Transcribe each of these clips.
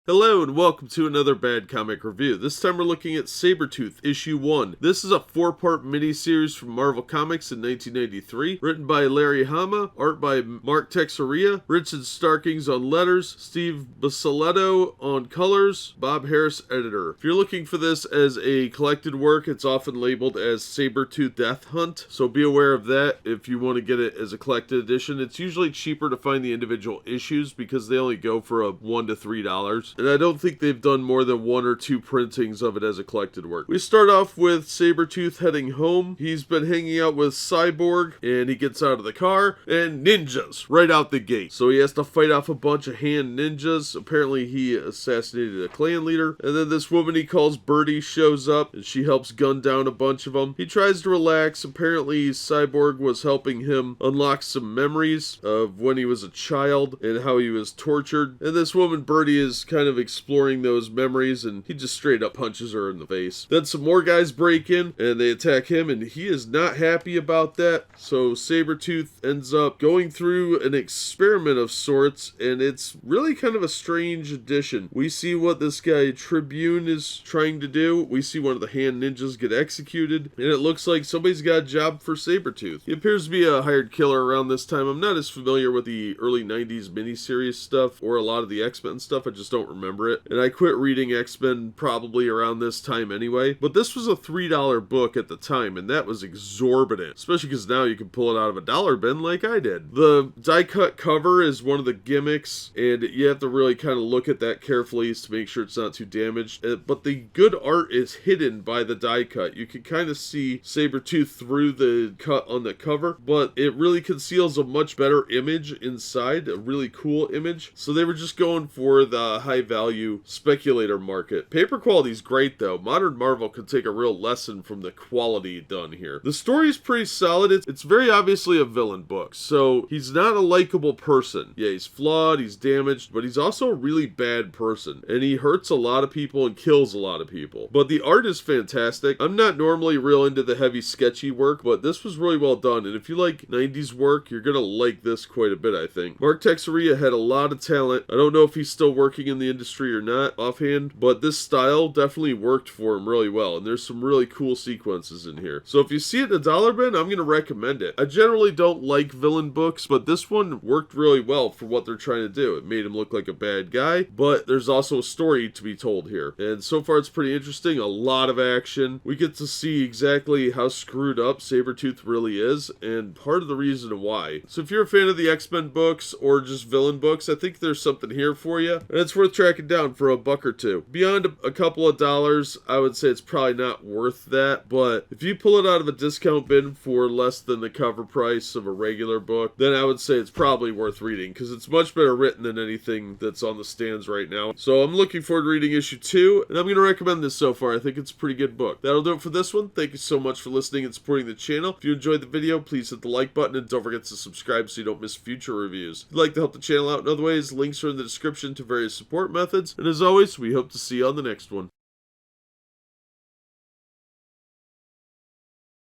Hello and welcome to another Bad Comic Review. This time we're looking at Sabretooth, Issue 1. This is a 4-part miniseries from Marvel Comics in 1993, written by Larry Hama, art by Mark Texeira, Richard Starkings on letters, Steve Buccellato on colors, Bob Harris editor. If you're looking for this as a collected work, it's often labeled as Sabretooth Death Hunt, so be aware of that if you want to get it as a collected edition. It's usually cheaper to find the individual issues because they only go for $1 to $3. And I don't think they've done more than 1 or 2 printings of it as a collected work. We start off with Sabretooth heading home. He's been hanging out with Cyborg, and he gets out of the car, and ninjas right out the gate. So he has to fight off a bunch of hand ninjas. Apparently he assassinated a clan leader. And then this woman he calls Birdie shows up, and she helps gun down a bunch of them. He tries to relax. Apparently Cyborg was helping him unlock some memories of when he was a child and how he was tortured. And this woman Birdie is kind of exploring those memories, and he just straight up punches her in the face. Then some more guys break in and they attack him, and he is not happy about that. So Sabretooth ends up going through an experiment of sorts, and it's really kind of a strange addition. We see what this guy Tribune is trying to do. We see one of the hand ninjas get executed, and it looks like somebody's got a job for Sabretooth. He appears to be a hired killer around this time. I'm not as familiar with the early 90s miniseries stuff or a lot of the X-Men stuff. I just don't remember it, and I quit reading X-Men probably around this time anyway, but this was a $3 book at the time, and that was exorbitant, especially because now you can pull it out of a dollar bin like I did. The die-cut cover is one of the gimmicks, and you have to really kind of look at that carefully to make sure it's not too damaged, but the good art is hidden by the die-cut. You can kind of see Sabretooth through the cut on the cover, but it really conceals a much better image inside, a really cool image, so they were just going for the high value speculator market. Paper quality is great though. Modern Marvel could take a real lesson from the quality done here. The story is pretty solid. It's very obviously a villain book, so he's not a likable person. Yeah, he's flawed, he's damaged, but he's also a really bad person, and he hurts a lot of people and kills a lot of people. But the art is fantastic. I'm not normally real into the heavy sketchy work, but this was really well done, and if you like 90s work, you're gonna like this quite a bit, I think. Mark Texeira had a lot of talent. I don't know if he's still working in the industry or not offhand, but this style definitely worked for him really well, and there's some really cool sequences in here. So if you see it in a dollar bin, I'm gonna recommend it. I generally don't like villain books, but this one worked really well for what they're trying to do. It made him look like a bad guy, but there's also a story to be told here, and so far it's pretty interesting. A lot of action. We get to see exactly how screwed up Sabretooth really is, and part of the reason why. So if you're a fan of the X-Men books or just villain books, I think there's something here for you, and it's worth tracking down for $1 or $2. Beyond a couple of dollars, I would say it's probably not worth that, but if you pull it out of a discount bin for less than the cover price of a regular book, then I would say it's probably worth reading, because it's much better written than anything that's on the stands right now. So I'm looking forward to reading issue 2, and I'm going to recommend this so far. I think it's a pretty good book. That'll do it for this one. Thank you so much for listening and supporting the channel. If you enjoyed the video, please hit the like button, and don't forget to subscribe so you don't miss future reviews. If you'd like to help the channel out in other ways, links are in the description to various support methods, and as always, we hope to see you on the next one.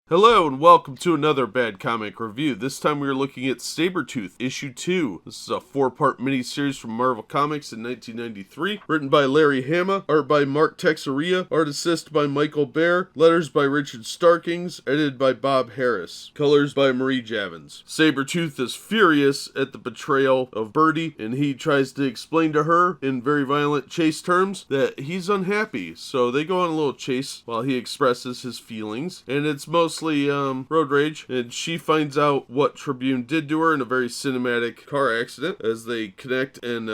Hello and welcome to another Bad Comic Review. This time we are looking at Sabretooth, Issue 2. This is a 4-part miniseries from Marvel Comics in 1993, written by Larry Hama, art by Mark Texeira, art assist by Michael Baer, letters by Richard Starkings, edited by Bob Harris, colors by Marie Javins. Sabretooth is furious at the betrayal of Birdie, and he tries to explain to her in very violent chase terms that he's unhappy. So they go on a little chase while he expresses his feelings, and it's mostly road rage, and she finds out what Tribune did to her in a very cinematic car accident as they connect, and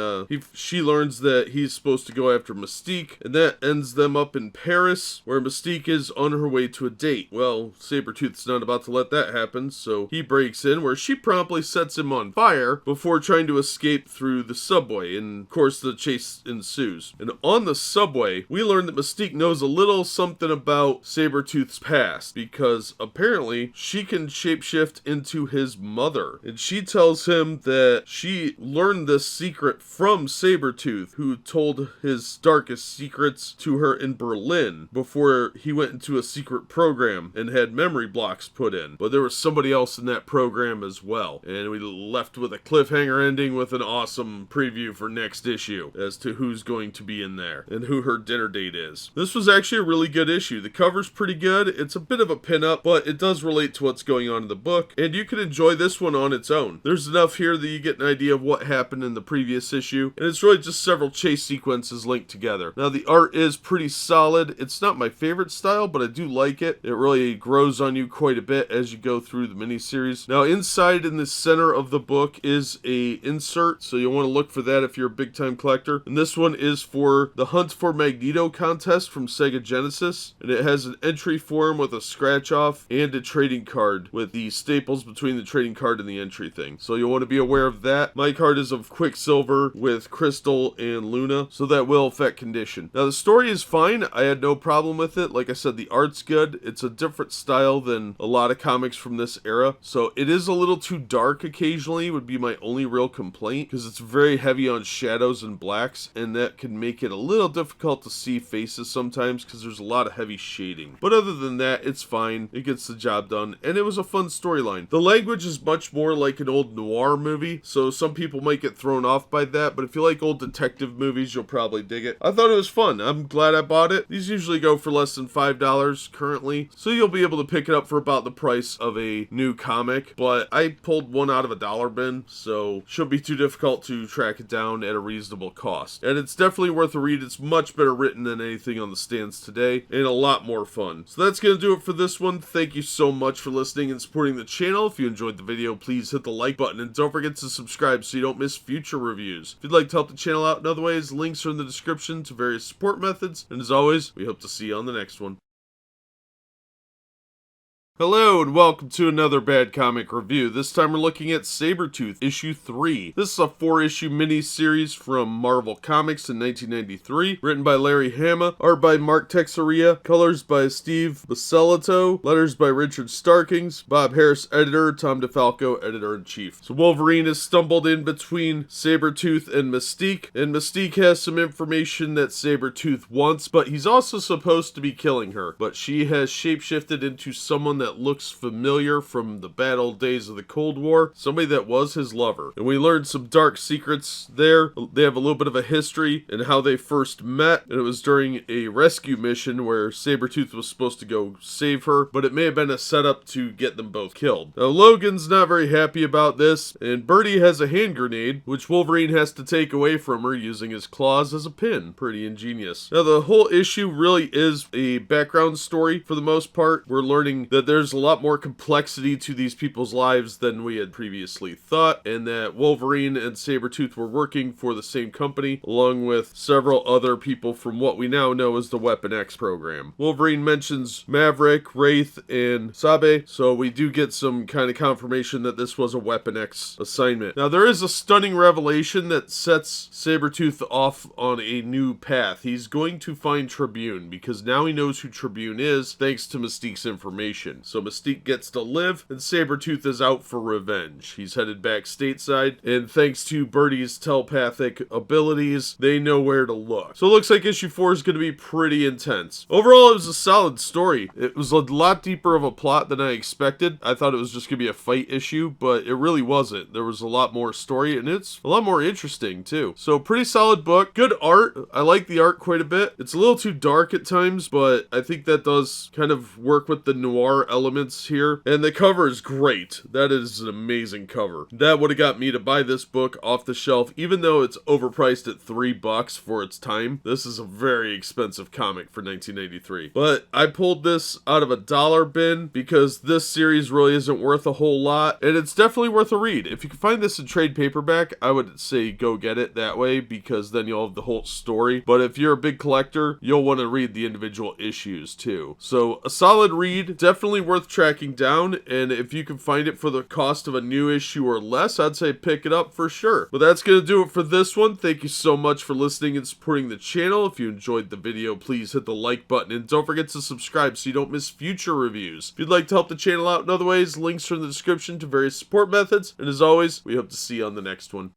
she learns that he's supposed to go after Mystique, and that ends them up in Paris, where Mystique is on her way to a date. Well, Sabretooth's not about to let that happen, so he breaks in, where she promptly sets him on fire before trying to escape through the subway, and of course the chase ensues. And on the subway, we learn that Mystique knows a little something about Sabretooth's past, because because apparently she can shapeshift into his mother. And she tells him that she learned this secret from Sabretooth, who told his darkest secrets to her in Berlin before he went into a secret program and had memory blocks put in. But there was somebody else in that program as well. And we left with a cliffhanger ending with an awesome preview for next issue as to who's going to be in there and who her dinner date is. This was actually a really good issue. The cover's pretty good. It's a bit of a pinup, but it does relate to what's going on in the book, and you can enjoy this one on its own. There's enough here that you get an idea of what happened in the previous issue, and it's really just several chase sequences linked together. Now, the art is pretty solid. It's not my favorite style, but I do like it. It really grows on you quite a bit as you go through the miniseries. Now, inside in the center of the book is a insert, so you'll want to look for that if you're a big-time collector. And this one is for the Hunt for Magneto contest from Sega Genesis, and it has an entry form with a scratch-off and a trading card with the staples between the trading card and the entry thing. So you'll want to be aware of that. My card is of Quicksilver with Crystal and Luna, so that will affect condition. Now, the story is fine. I had no problem with it. Like I said, the art's good. It's a different style than a lot of comics from this era, so it is a little too dark occasionally, would be my only real complaint, because it's very heavy on shadows and blacks, and that can make it a little difficult to see faces sometimes because there's a lot of heavy shading. But other than that, it's fine. It gets the job done, and it was a fun storyline. The language is much more like an old noir movie, so some people might get thrown off by that, but if you like old detective movies, you'll probably dig it. I thought it was fun. I'm glad I bought it. These usually go for less than $5 currently, so you'll be able to pick it up for about the price of a new comic, but I pulled one out of a dollar bin, so shouldn't be too difficult to track it down at a reasonable cost. And it's definitely worth a read. It's much better written than anything on the stands today, and a lot more fun. So that's going to do it for this one. Thank you so much for listening and supporting the channel. If you enjoyed the video, please hit the like button, and don't forget to subscribe so you don't miss future reviews. If you'd like to help the channel out in other ways, links are in the description to various support methods, and as always, we hope to see you on the next one. Hello and welcome to another Bad Comic Review. This time we're looking at Sabretooth, issue 3. This is a 4-issue mini-series from Marvel Comics in 1993, written by Larry Hama, art by Mark Texeira, colors by Steve Buccellato, letters by Richard Starkings, Bob Harris editor, Tom DeFalco editor-in-chief. So Wolverine has stumbled in between Sabretooth and Mystique has some information that Sabretooth wants, but he's also supposed to be killing her. But she has shapeshifted into someone that looks familiar from the bad old days of the Cold War, somebody that was his lover. And we learned some dark secrets there. They have a little bit of a history and how they first met, and it was during a rescue mission where Sabretooth was supposed to go save her, but it may have been a setup to get them both killed. Now Logan's not very happy about this, and Birdie has a hand grenade, which Wolverine has to take away from her using his claws as a pin. Pretty ingenious. Now the whole issue really is a background story for the most part. We're learning that there's a lot more complexity to these people's lives than we had previously thought, and that Wolverine and Sabretooth were working for the same company, along with several other people from what we now know as the Weapon X program. Wolverine mentions Maverick, Wraith, and Sabe, so we do get some kind of confirmation that this was a Weapon X assignment. Now, there is a stunning revelation that sets Sabretooth off on a new path. He's going to find Tribune, because now he knows who Tribune is, thanks to Mystique's information. So Mystique gets to live, and Sabretooth is out for revenge. He's headed back stateside, and thanks to Birdie's telepathic abilities, they know where to look. So it looks like issue 4 is going to be pretty intense. Overall, it was a solid story. It was a lot deeper of a plot than I expected. I thought it was just going to be a fight issue, but it really wasn't. There was a lot more story, and it's a lot more interesting, too. So pretty solid book. Good art. I like the art quite a bit. It's a little too dark at times, but I think that does kind of work with the noir elements here, and the cover is great. That is an amazing cover. That would have got me to buy this book off the shelf, even though it's overpriced at $3 for its time. This is a very expensive comic for 1993, but I pulled this out of a dollar bin because this series really isn't worth a whole lot, and it's definitely worth a read. If you can find this in trade paperback, I would say go get it that way, because then you'll have the whole story. But if you're a big collector, you'll want to read the individual issues too. So a solid read, definitely definitely worth tracking down, and if you can find it for the cost of a new issue or less, I'd say pick it up for sure. But that's going to do it for this one. Thank you so much for listening and supporting the channel. If you enjoyed the video, please hit the like button, and don't forget to subscribe so you don't miss future reviews. If you'd like to help the channel out in other ways, links are in the description to various support methods, and as always, we hope to see you on the next one.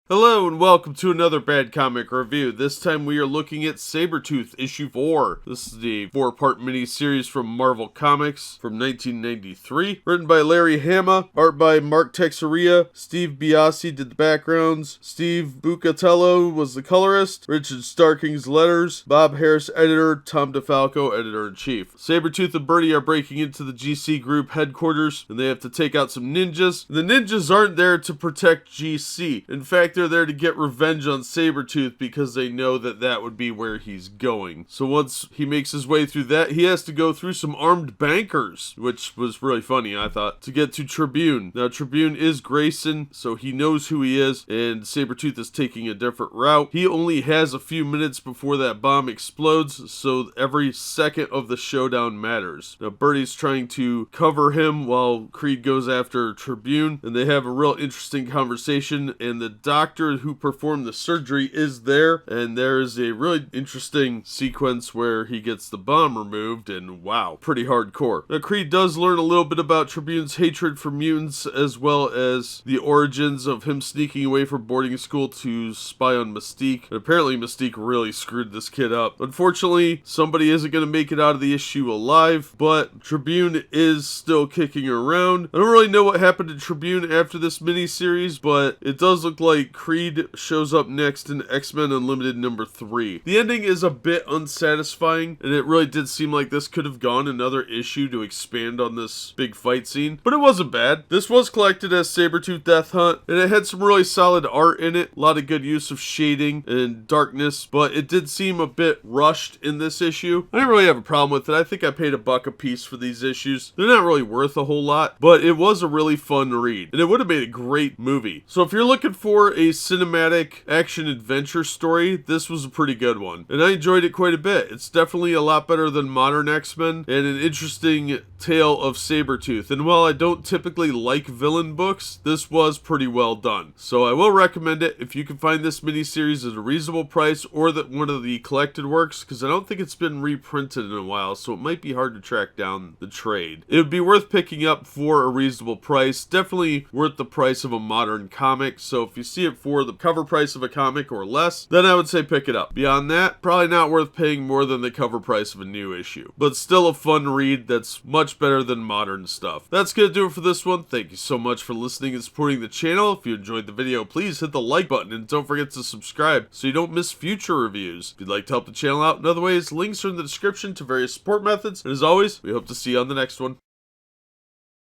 Hello and welcome to another Bad Comic Review. This time we are looking at Sabretooth issue 4. This is the 4-part miniseries from Marvel Comics from 1993. Written by Larry Hama, art by Mark Texeira, Steve Biasi did the backgrounds, Steve Bucatello was the colorist, Richard Starking's letters, Bob Harris editor, Tom DeFalco editor-in-chief. Sabretooth and Birdie are breaking into the GC group headquarters and they have to take out some ninjas. The ninjas aren't there to protect GC. In fact, they're there to get revenge on Sabretooth because they know that that would be where he's going. So once he makes his way through that, he has to go through some armed bankers, which was really funny, I thought, to get to Tribune. Now, Tribune is Grayson, so he knows who he is, and Sabretooth is taking a different route. He only has a few minutes before that bomb explodes, so every second of the showdown matters. Now, Birdie's trying to cover him while Creed goes after Tribune, and they have a real interesting conversation, and the doctor who performed the surgery is there, and there's a really interesting sequence where he gets the bomb removed, and wow, pretty hardcore. Now, Creed does learn a little bit about Tribune's hatred for mutants, as well as the origins of him sneaking away from boarding school to spy on Mystique. And apparently Mystique really screwed this kid up. Unfortunately, somebody isn't going to make it out of the issue alive, but Tribune is still kicking around. I don't really know what happened to Tribune after this miniseries, but it does look like Creed shows up next in X-Men Unlimited number 3. The ending is a bit unsatisfying, and it really did seem like this could have gone another issue to expand on this big fight scene, but it wasn't bad. This was collected as Sabretooth Death Hunt, and it had some really solid art in it, a lot of good use of shading and darkness, but it did seem a bit rushed in this issue. I didn't really have a problem with it. I think I paid $1 a piece for these issues. They're not really worth a whole lot, but it was a really fun read, and it would have made a great movie. So if you're looking for a cinematic action-adventure story, this was a pretty good one, and I enjoyed it quite a bit. It's definitely a lot better than modern X-Men, and an interesting tale of Sabretooth. And while I don't typically like villain books, this was pretty well done. So I will recommend it if you can find this miniseries at a reasonable price, or one of the collected works, because I don't think it's been reprinted in a while, so it might be hard to track down the trade. It would be worth picking up for a reasonable price, definitely worth the price of a modern comic, so if you see it for the cover price of a comic or less, then I would say pick it up. Beyond that, probably not worth paying more than the cover price of a new issue, but still a fun read that's much better than modern stuff. That's gonna do it for this one. Thank you so much for listening and supporting the channel. If you enjoyed the video, please hit the like button, and don't forget to subscribe so you don't miss future reviews. If you'd like to help the channel out in other ways, links are in the description to various support methods, and as always, we hope to see you on the next one.